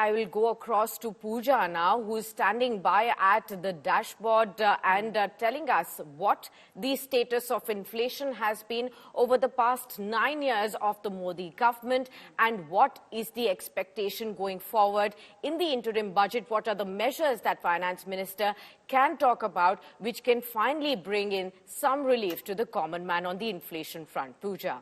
I will go across to Pooja now, who is standing by at the dashboard and telling us what the status of inflation has been over the past 9 years of the Modi government and what is the expectation going forward in the interim budget. What are the measures that Finance Minister can talk about which can finally bring in some relief to the common man on the inflation front? Pooja.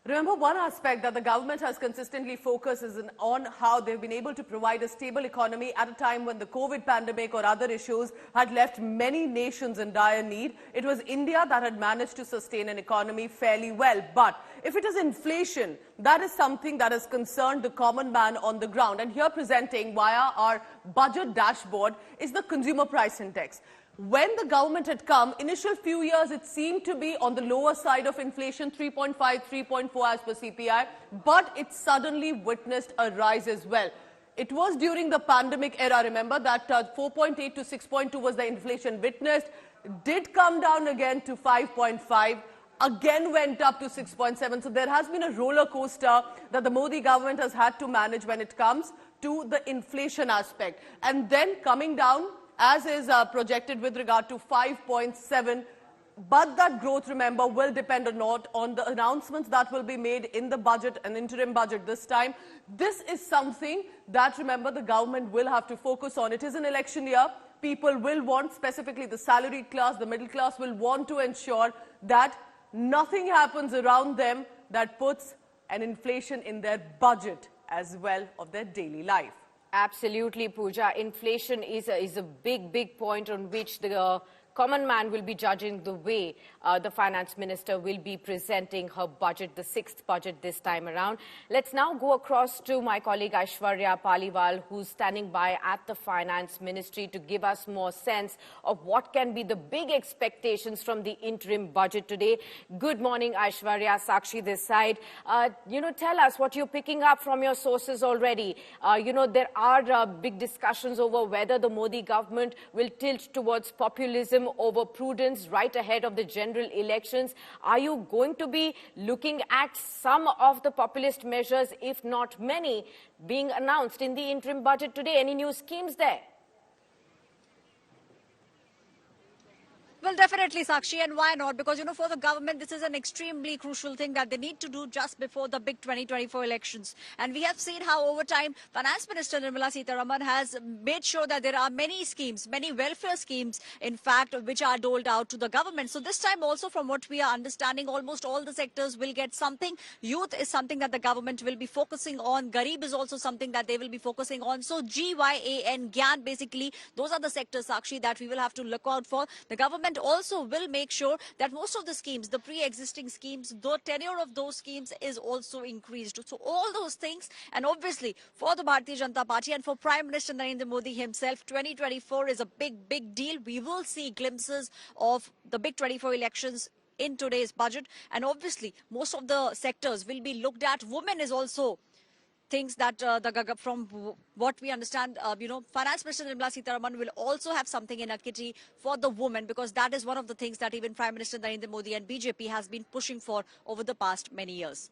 Remember, one aspect that the government has consistently focused is on how they've been able to provide a stable economy at a time when the COVID pandemic or other issues had left many nations in dire need. It was India that had managed to sustain an economy fairly well. But if it is inflation, that is something that has concerned the common man on the ground. And here presenting via our budget dashboard is the consumer price index. When the government had come, initial few years, it seemed to be on the lower side of inflation, 3.5, 3.4 as per CPI, but it suddenly witnessed a rise as well. It was during the pandemic era, remember, that 4.8 to 6.2 was the inflation witnessed, did come down again to 5.5, again went up to 6.7. So there has been a roller coaster that the Modi government has had to manage when it comes to the inflation aspect. And then coming down, as is projected with regard to 5.7, but that growth, remember, will depend or not on the announcements that will be made in the budget, an interim budget this time. This is something that, remember, the government will have to focus on. It is an election year. People will want, specifically the salaried class, the middle class, will want to ensure that nothing happens around them that puts an inflation in their budget as well of their daily life. Absolutely, Pooja. Inflation is a big point on which the common man will be judging the way the finance minister will be presenting her budget, the sixth budget this time around. Let's now go across to my colleague Aishwarya Paliwal, who's standing by at the finance ministry to give us more sense of what can be the big expectations from the interim budget today. Good morning, Aishwarya. Sakshi this side. Tell us what you're picking up from your sources already. There are big discussions over whether the Modi government will tilt towards populism over prudence right ahead of the general elections. Are you going to be looking at some of the populist measures, if not many, being announced in the interim budget today? Any new schemes there? Well, definitely, Sakshi, and why not? Because, for the government, this is an extremely crucial thing that they need to do just before the big 2024 elections. And we have seen how over time, Finance Minister Nirmala Sitharaman has made sure that there are many schemes, many welfare schemes, in fact, which are doled out to the government. So this time also, from what we are understanding, almost all the sectors will get something. Youth is something that the government will be focusing on. Garib is also something that they will be focusing on. So GYAN, GYAN, basically, those are the sectors, Sakshi, that we will have to look out for. The government also will make sure that most of the schemes, the pre-existing schemes, the tenure of those schemes is also increased. So all those things, and obviously for the Bharatiya Janata Party and for Prime Minister Narendra Modi himself, 2024 is a big deal. We will see glimpses of the big 24 elections in today's budget, and obviously most of the sectors will be looked at. Women is also things that from what we understand, Finance Minister Nirmala Sitharaman will also have something in a kitty for the women, because that is one of the things that even Prime Minister Narendra Modi and BJP has been pushing for over the past many years.